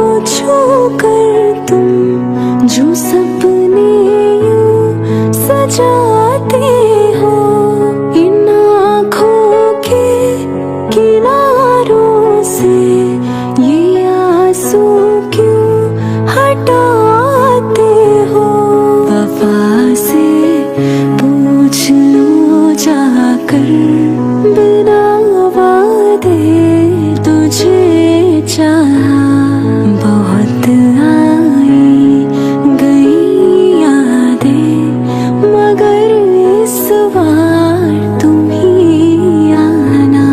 को छू कर तुम जो सपने यूं सजाते हो, इन आँखों के किनारों से ये आंसू क्यों हटाते हो। वफा से पूछ लो जाकर, बिना वादे तुझे चाहा। बहुत आई गई यादें, मगर इस बार तुम ही आना।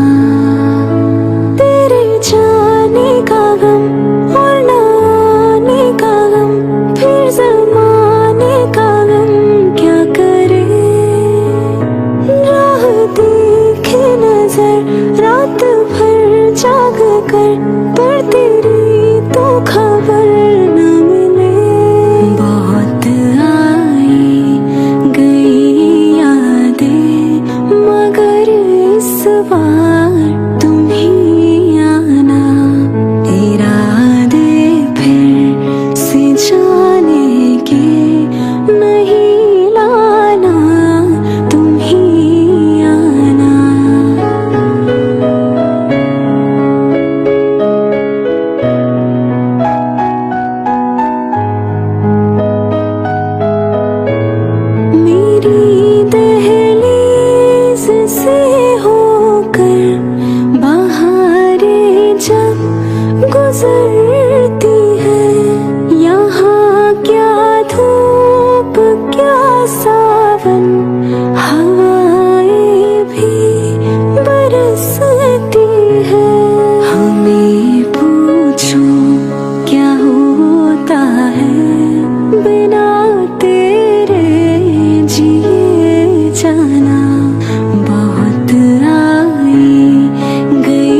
तेरे जाने का गम और न आने का गम, फिर ज़माने का गम क्या करे। राह देखे नजर रात भर जाग कर, पर तेरी तो खबर न मिले। बहुत आई गई यादें, मगर इस बार तुम ही आना। इरादे फिर से जाने के नहीं लाना, तुम ही आना। मेरी दहलीज से होकर बहारें जब गुजरती है, यहाँ क्या धूप क्या सावन, हवाएं भी बरसती है। हमें पूछो क्या होता है बिना तेरे जिए जाना। बहुत आई गई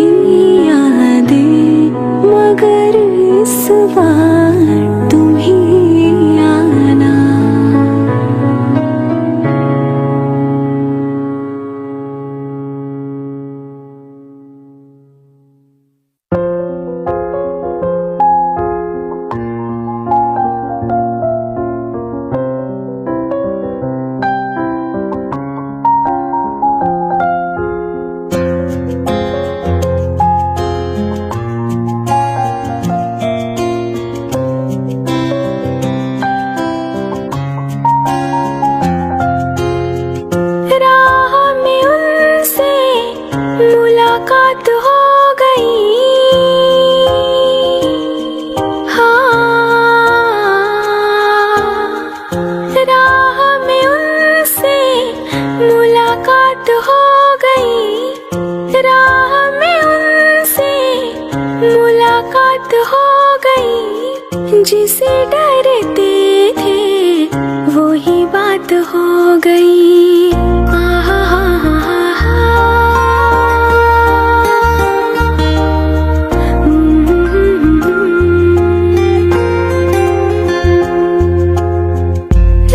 यादें, मगर इस बार तुम ही आना। राह में उनसे मुलाकात हो गई, हाँ। राह में उनसे मुलाकात हो गई, राह में उनसे मुलाकात हो गई। जिसे डरते थे वही बात हो गई।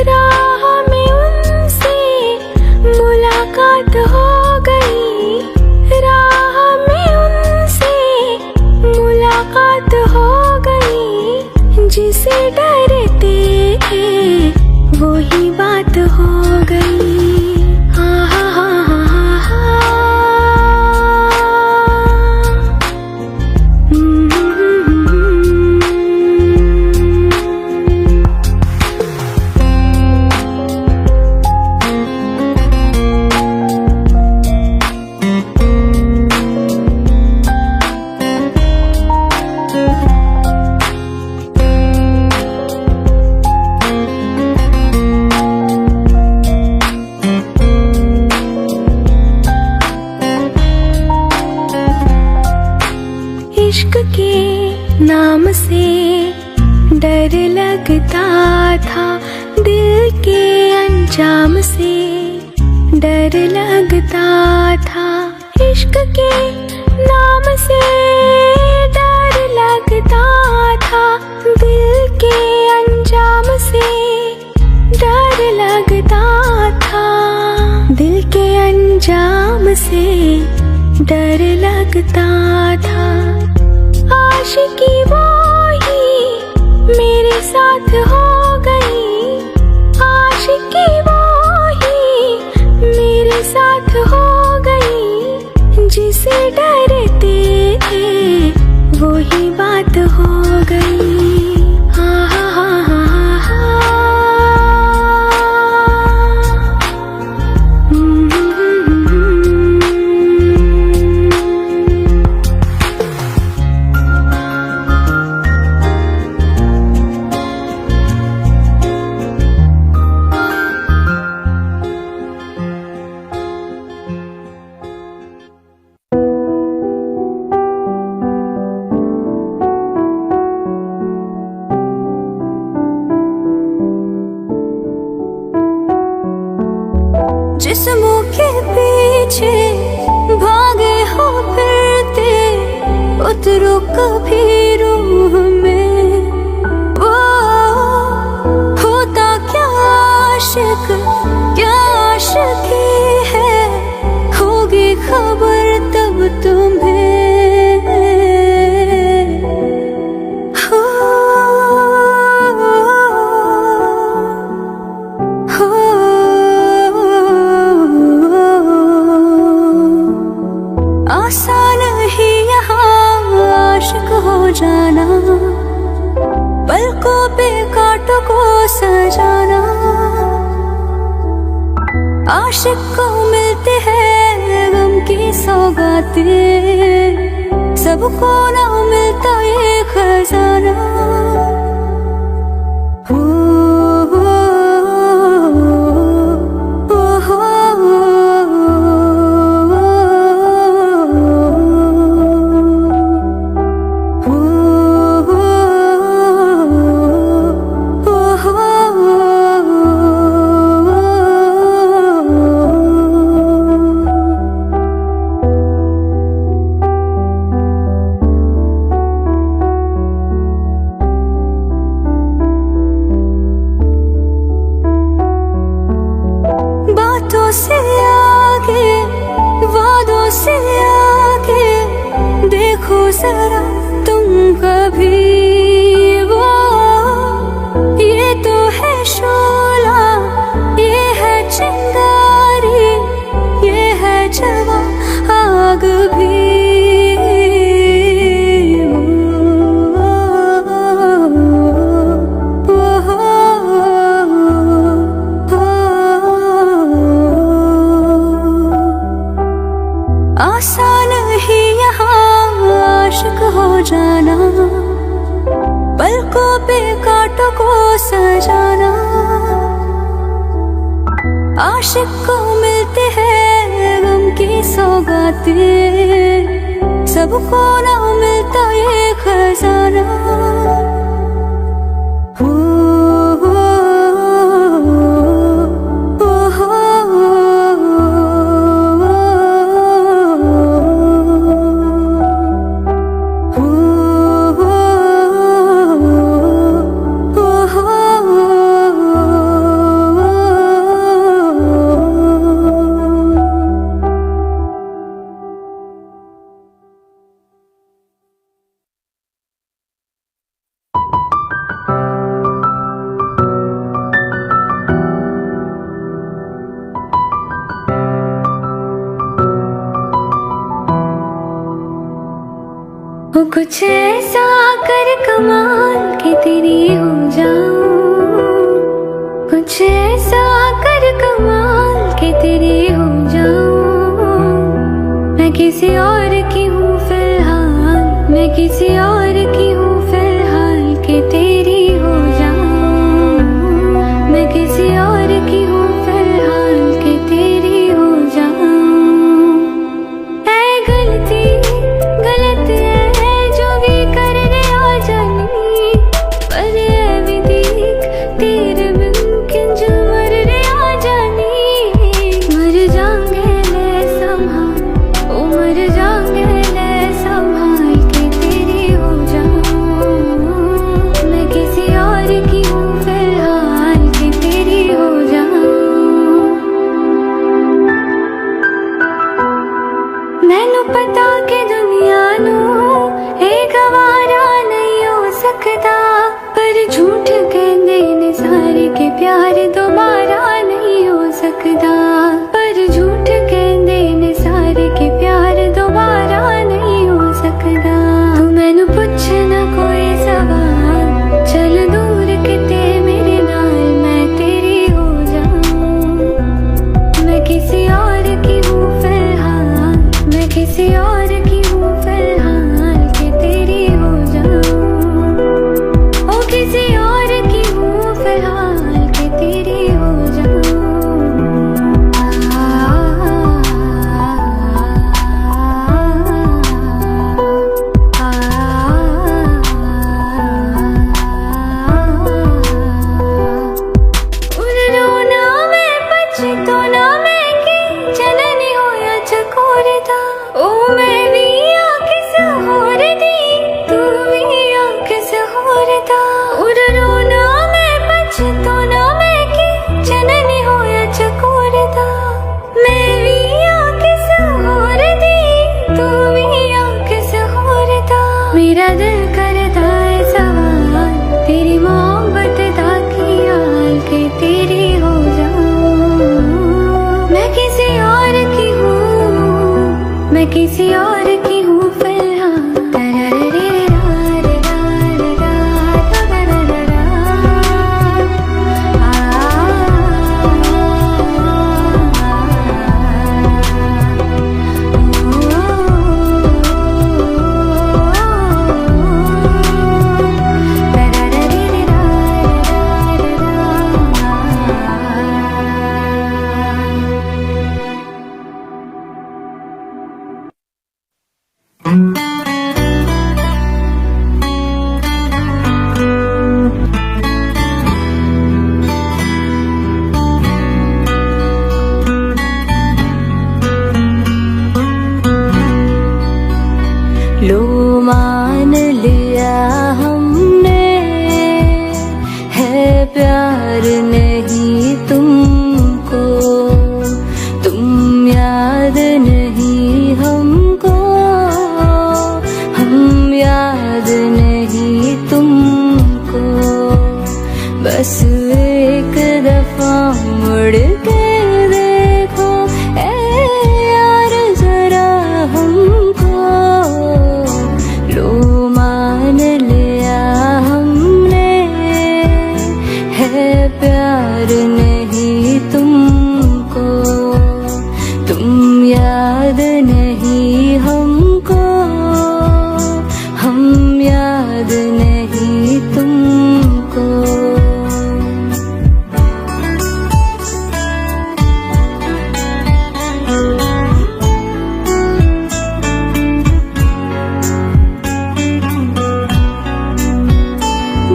राह में उनसे मुलाकात हो गई, राह में उनसे मुलाकात हो गई। जिसे डरते थे वही बात हो गई। इश्क के नाम से डर लगता था, दिल के अंजाम से डर लगता था। इश्क के नाम से डर लगता था, दिल के अंजाम से डर लगता था। दिल के अंजाम से डर लगता था। आशिकी वो ही हो गई, आशिकी वो ही मेरे साथ हो गई, जिसे डरते थे वही बात हो गई। जिस्मों के पीछे भागे हो फिरते, उतरो कभी रूह में। वो होता क्या आशिक, क्या आशिकी है, होगी खबर तब तुम्हें। आसान ही यहाँ आशिक हो जाना, पलकों पे कांटों को सजाना। आशिक को मिलते हैं गम की सौगातें, सबको ना मिलता ये खजाना। बातों से आगे, वादों से आगे, देखो जरा तुम कभी। वो ये तो है शोला, ये है चिंगारी, ये है जवा आग भी। आसान ही यहाँ आशिक हो जाना, पलकों पे कांटों को सजाना। आशिक को मिलते हैं गम की सौगातें, सबको ना मिलता ये खजाना। वो कुछ ऐसा कर कमाल के तेरी हो जाऊं, कुछ ऐसा कर कमाल के तेरी हो जाऊं। मैं किसी और की हूँ फिलहाल, मैं किसी और की हूँ फिलहाल के तेरी हो जाऊं। मैं किसी और की हूँ फिलहाल के तेरी हो जाऊं। ऐ गलती गलत है जो भी करने आ जानी, पर ऐ भी देख तेरे बिन किंज मरने आ जानी। मर जाऊंगे ले संभाल, ओ मर जाऊंगे ले संभाल के तेरी हो जाऊं। मैं किसी और की हूँ फिलहाल के तेरी हो जाऊं। मैनू पता के दुनिया नू ए गवारा नहीं हो सकता, पर झूठ कहने निसार के प्यार दोबारा नहीं हो सकता, पर झूठ कहंदे निसार के प्यार दोबारा नहीं हो सकता। तू मैनू पुछना कोई सवाल, चल दूर किते मेरे नाल मैं तेरी हो जाऊं। मैं किसी और की हूँ फिलहाल, मैं किसी और की हूँ फिलहाल कि तेरी हो जाऊं। ओ किसी और की हूँ फिलहाल कि तेरी हो जाऊं। रोना मैं पछतो ना मैं की जननी होया चकोरदा। ओ मैं भी आ किस होर दी, तू भी आ किस होर दा। रोना मैं पछतो ना मैं की जननी होया चकोरदा। मैं भी आ किस होर दी, तू भी आ किस होर दा। मेरा दिल करदा है सवाल, तेरी मोहब्बत दा ख्याल के तेरी हो जाऊं। मैं किसी और की हूँ, मैं किसी और की हूँ फिलहाल। लो मान लिया हमने है प्यार नहीं तुमको, तुम याद नहीं हमको, हम याद नहीं तुमको। बस एक दफा मुड़ के देखो ए यार जरा हमको। लो मान लिया हमने है प्यार नहीं तुमको, तुम याद नहीं हमको, हम याद नहीं तुमको।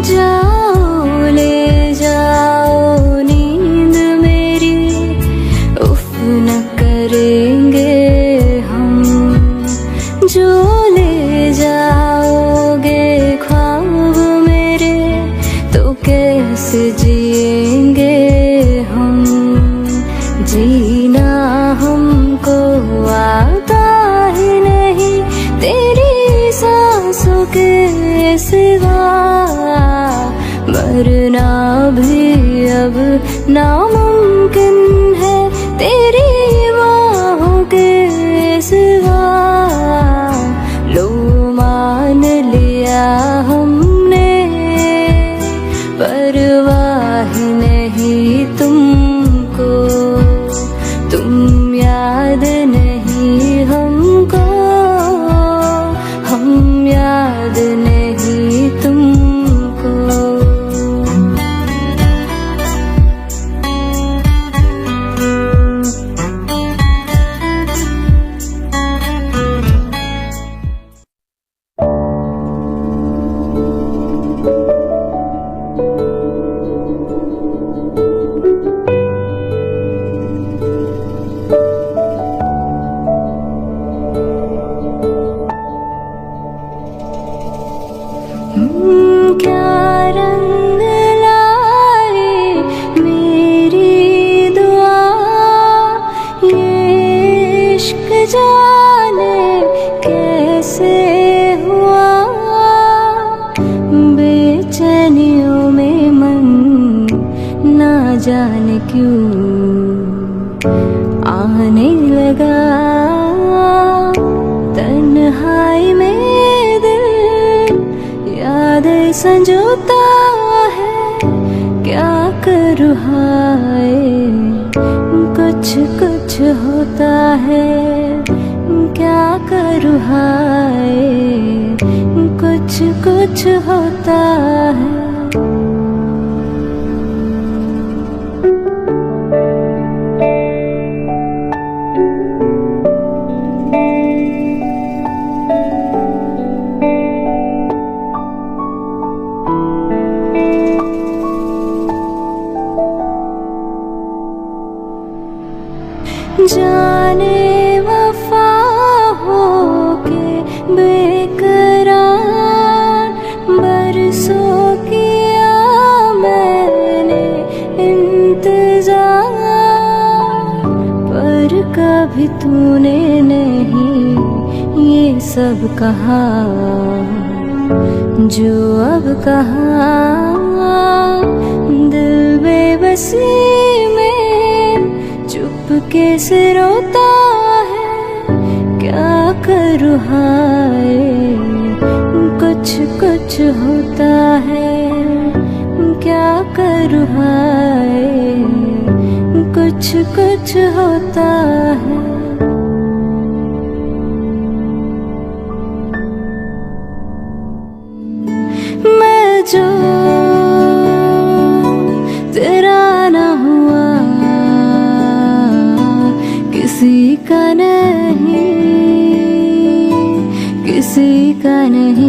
जाओ ले जाओ नींद मेरी, उफ न करेंगे हम। जो ले जाओगे ख्वाब मेरे, तो कैसे जिएंगे हम। जीना हमको आता ही नहीं तेरी सांसों के सिवा। मरना भी अब नामुमकिन है तेरी बाहों के सिवा। लो मान लिया हमने, परवाह नहीं तुमको, तुम याद नहीं हमको, हम याद नहीं तुमको। जाने क्यों आने लगा। तन्हाई में दिल यादें संजोता है, क्या करूँ हाय कुछ कुछ होता है, क्या करूँ हाय कुछ कुछ होता है। जाने वफा हो के बेकरार बरसों किया मैंने इंतजार, पर कभी तूने नहीं ये सब कहा जो अब कहा। दिल बेबसी चुपके से रोता है, क्या करूँ हाय कुछ कुछ होता है, क्या करूँ हाय कुछ कुछ होता है। मैं जो तेरा ना हुआ किसी का नहीं, किसी का नहीं।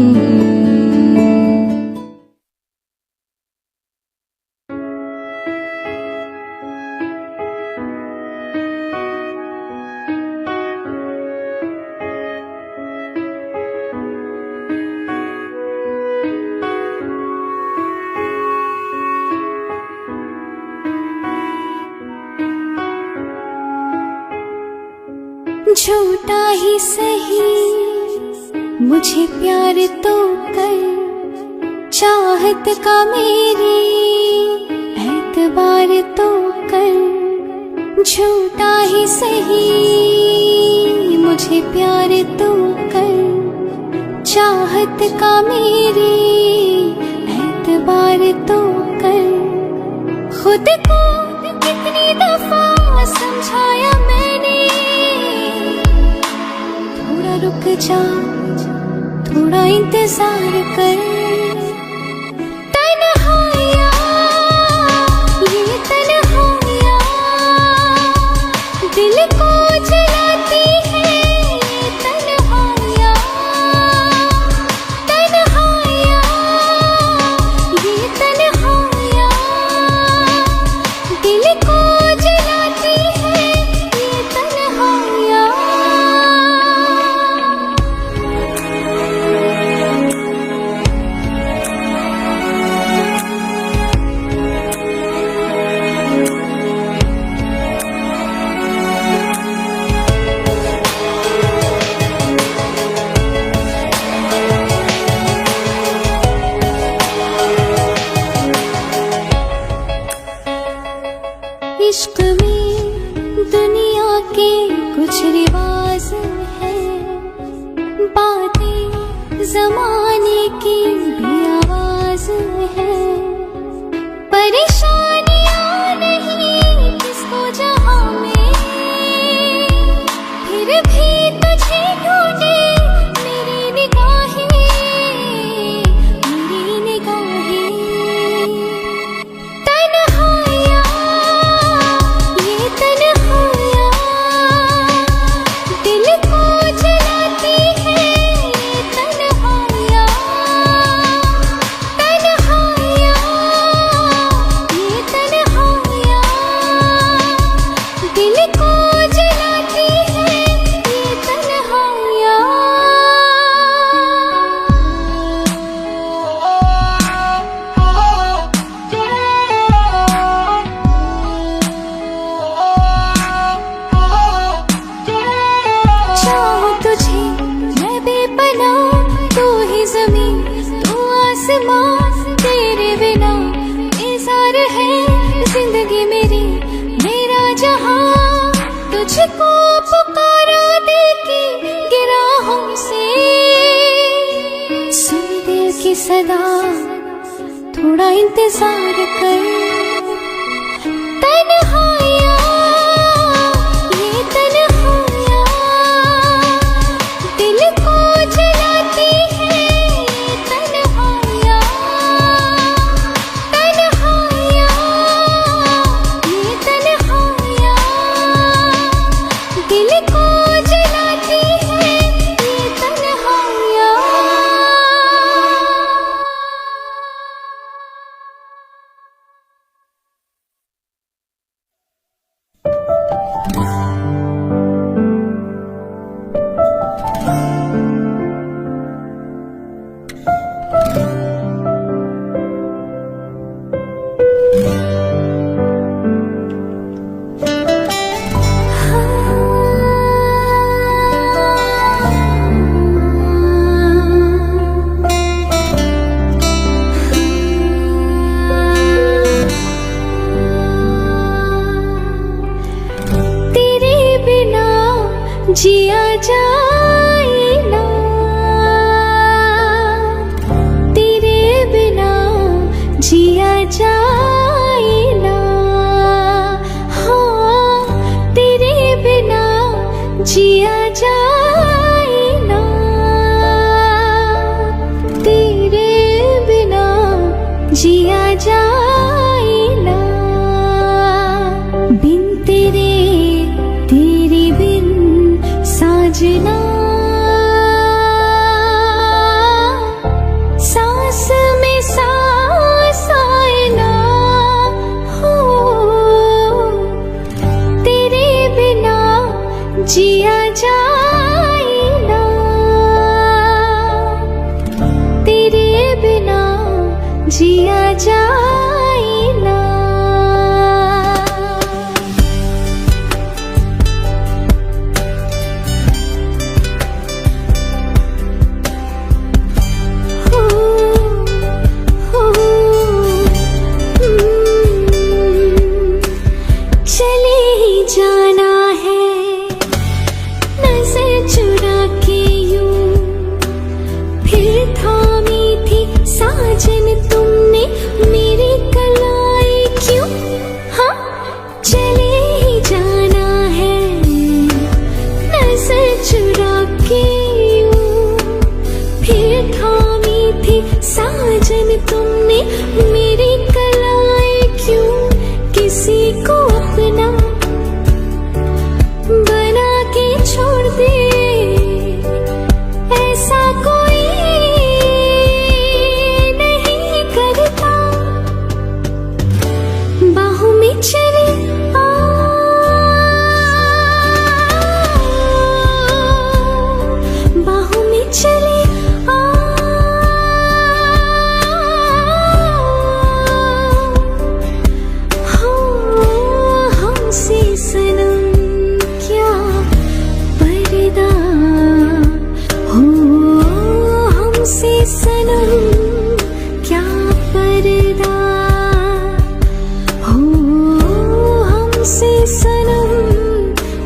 झूठा ही सही मुझे प्यार तो कर, चाहत का मेरी एतबार तो कर। झूठा ही सही मुझे प्यार तो कर, चाहत का मेरी एतबार तो कर। खुद को कितनी दफा समझाया मैंने, थोड़ा रुक जा थोड़ा इंतजार कर। तन्हाइयाँ ये तन्हाइयाँ दिल को जलाती है, ये तन्हाइयाँ तन्हाइयाँ ये तन्हाइयाँ दिल को जलाती है, ये तन्हाइयाँ। इश्क में दुनिया के कुछ रिवाज हैं, बातें जमाने की भी आवाज है। परेशानियां नहीं किसको जहां में, फिर भी तुझे ढूंढे मेरी निगाहें, मेरी निगाहें। तेरे बिना इज़हार है जिंदगी मेरी मेरा जहां तुझको पुकारा दिल की गिराहों से। सुन दिल की सदा थोड़ा इंतजार कर। तन्हाइयाँ ये तन्हाइयाँ दिल को जलाती है। ये तन्हाइयाँ तन्हाइयाँ ये तन्हाइयाँ दिल को जलाती है। ये तन्हाइयाँ जिया जाए ना, तेरे बिना जिया जाए ना। हाँ तेरे बिना जिया जाए ना, तेरे बिना जिया जाए ना। बिन तेरे तेरे बिन साजना सांस में सांस आए ना। हो तेरे बिना जिया जाए ना, तेरे बिना जिया जाए ना। जाना है नजर चुरा के यूं, फिर थामी थी साजन तुमने मेरी कलाई क्यों। हाँ चले ही जाना है नजर चुरा के यूं, फिर थामी थी साजन तुमने मेरी कलाई क्यों। किसी को अपना बना के छोड़ दे ऐसा कोई नहीं करता। बाहों में चले आ, बाहों में चले आ। हमसे सनम क्या पर्दा हो, हमसे सनम क्या पर्दा हो, हमसे सनम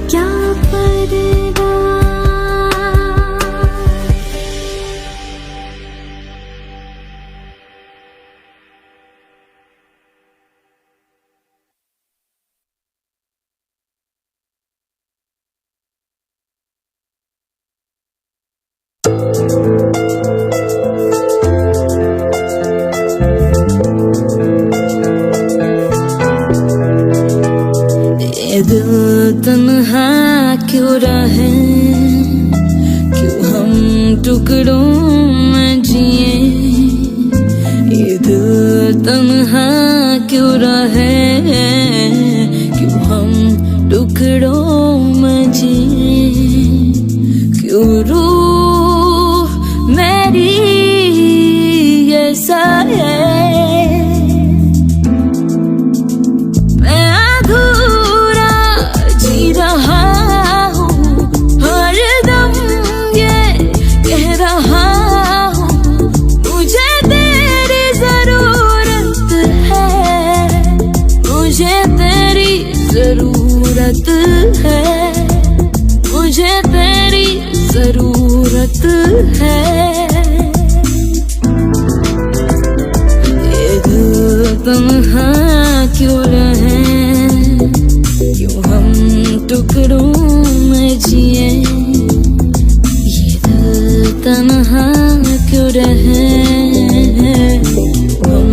क्या पर्दा। ये दिल तन्हा क्यों रहे, क्यों हम टुकड़ों में जिए। ये दिल तन्हा क्यों रहे, क्यों हम टुकड़ों में जिए। क्यों रूह मेरी ये साए तन्हा क्यों रहें, क्यों हम टुकड़ों में जिए, ये दिल तन्हा क्यों रहें, हम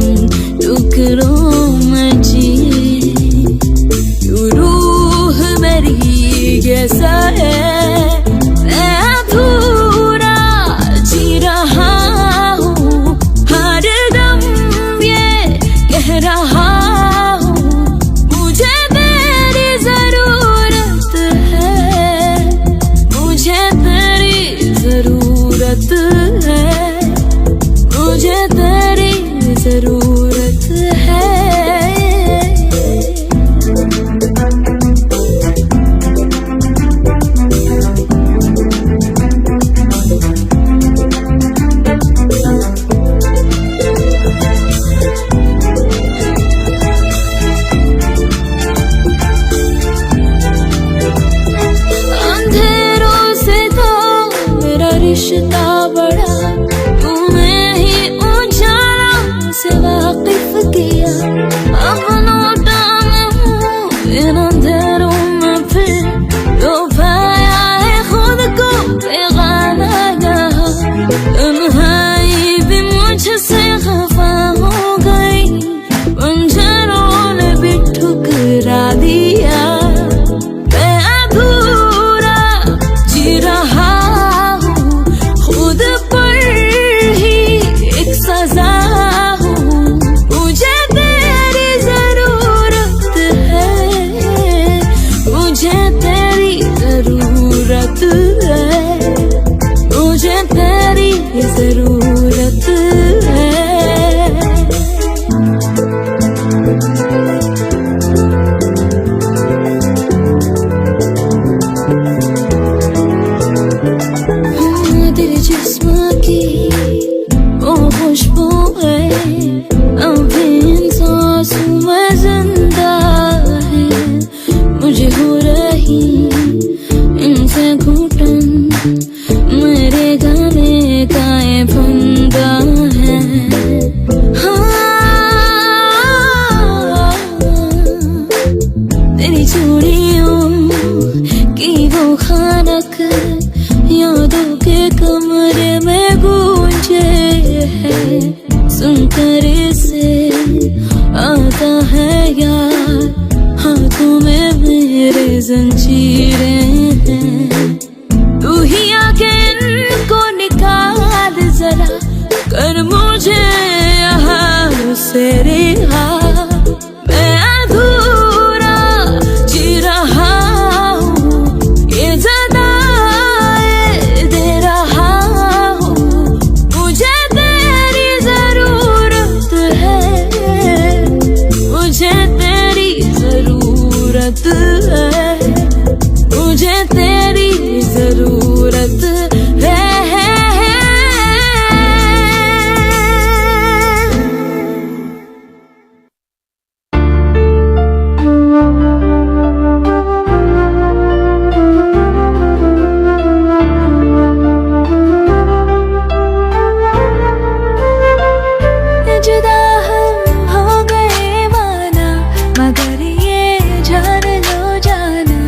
टुकड़ों में जिए, क्यों रूह मेरी कैसा है, मैं अधूरा जी रहा हूँ, हर दम ये कह रहा हूँ, मुझे तेरी जरूरत है, मुझे तेरी जरूरत है, मुझे तेरी जरूरत है। अंधेरों से तो मेरा रिश्ता बड़ा, तूने ही उजाला से वाकिफ किया, अब लौटा मैं हूँ इन अंधेरों में, फिर तो पाया है खुद को बेगाना यहाँ, तन्हाई भी मुझसे खफा हो गई, पंजरों ने भी ठुकरा दिया, मैं अधूरा जी रहा हूँ, खुद पर ही एक सजा हूँ, मुझे तेरी जरूरत है, मुझे तेरी जरूरत है, मुझे तेरी जरूरत है। तेरे जिस्म की वो खुशबू है, अभी इन सांसों में जिंदा है, मुझे हो रही इनसे घुटन, मेरे गले का ये फंदा है। हाँ, तेरी चूड़ियों की वो खनक यादों के कमरे में गूंजे है, सुनकर इसे आता है याद, हाथों में मेरे जंजीरें हैं, तू ही आके इनको निकाल जरा, कर मुझे यहाँ से रिहा, मैं अधूरा जी रहा हूँ, ये जदाए दे रहा हूँ, मुझे तेरी जरूरत है, मुझे तेरी जरूरत है, मुझे तेरी जरूरत है। जुदा हम हो गए माना, मगर ये जान लो जाना,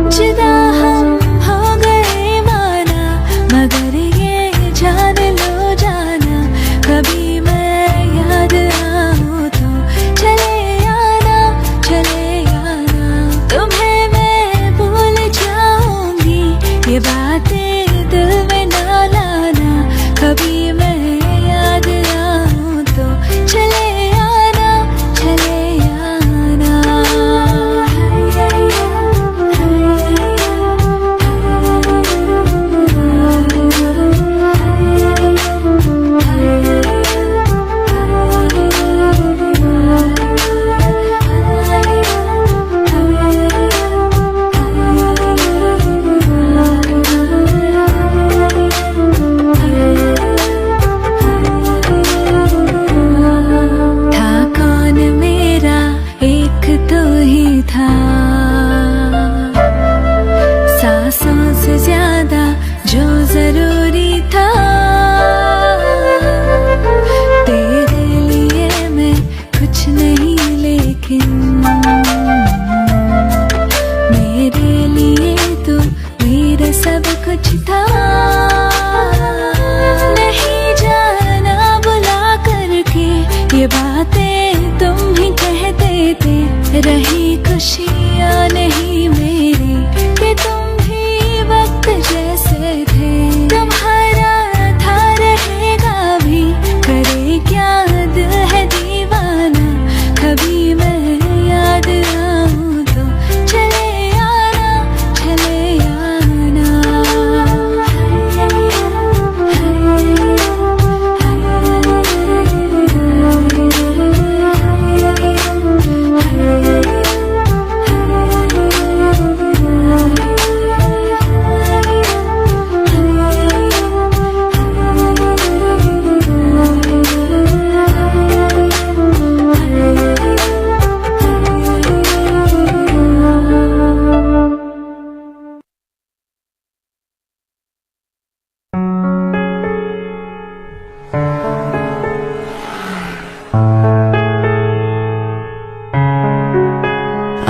जुदा हम हो गए माना, मगर ये जान लो जाना, कभी मैं याद आऊँ तो चले आना, चले आना, तुम्हें मैं भूल जाऊंगी, ये बातें दिल में ना लाना, कभी मैं याद आऊँ तो चले आना, चले आना। जरूरी था। तेरे लिए मैं कुछ नहीं, लेकिन मेरे लिए तो मेरा सब कुछ था। नहीं जाना बुला करके ये बातें तुम ही कहते थे। रही खुशियाँ नहीं मेरी कि तुम भी वक्त जैसे थे। तुम्हारा था रहेगा भी, करे क्या दिल है दीवाना। कभी मैं याद आऊँ तो चले आना, चले आना।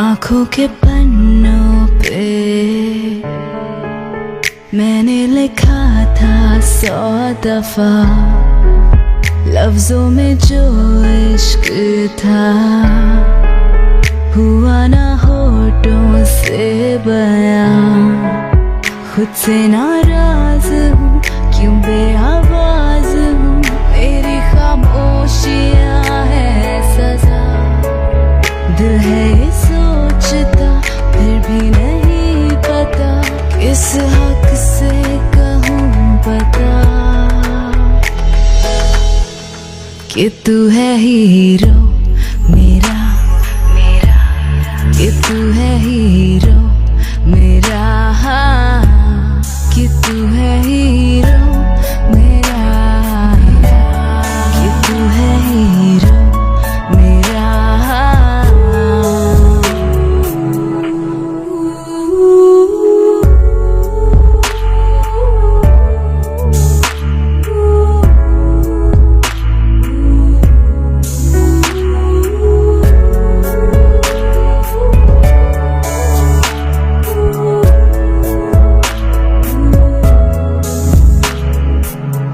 आँखों के पन्नों पे मैंने लिखा था 100 दफा, लफ्जों में जो इश्क था हुआ ना होठों से बयां। खुद से नाराज हूँ, क्यों बेआवाज हूँ। मेरी खामोशियाँ है सजा। दिल है ये सोचता, फिर भी नहीं पता किस हक से कहूँ बता कि तू है हीरो मेरा, कि तू है हीरो मेरा, कि तू है हीरो मेरा, कि तू है हीरो मेरा।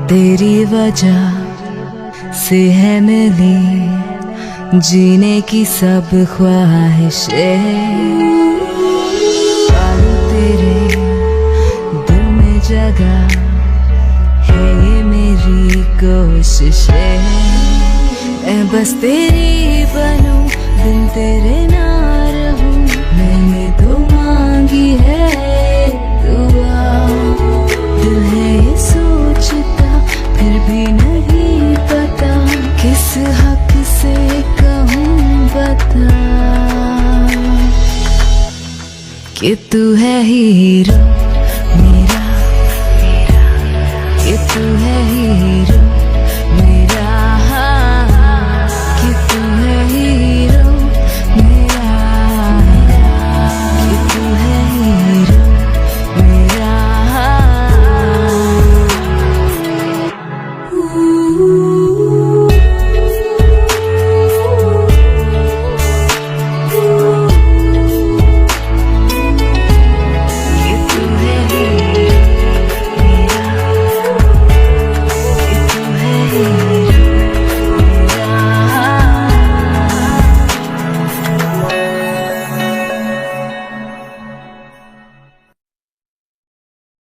तेरी वजह से है मिली जीने की सब ख्वाहिशें। पालू तेरे दिल में जगह है ये मेरी कोशिशें। मैं बस तेरी बनूं, बिन तेरे ना रहूं। मैंने तो मांगी है दुआ। दिल है ये सोचता, फिर भी नहीं पता किस हक से कहूँ बता कि तू है हीरो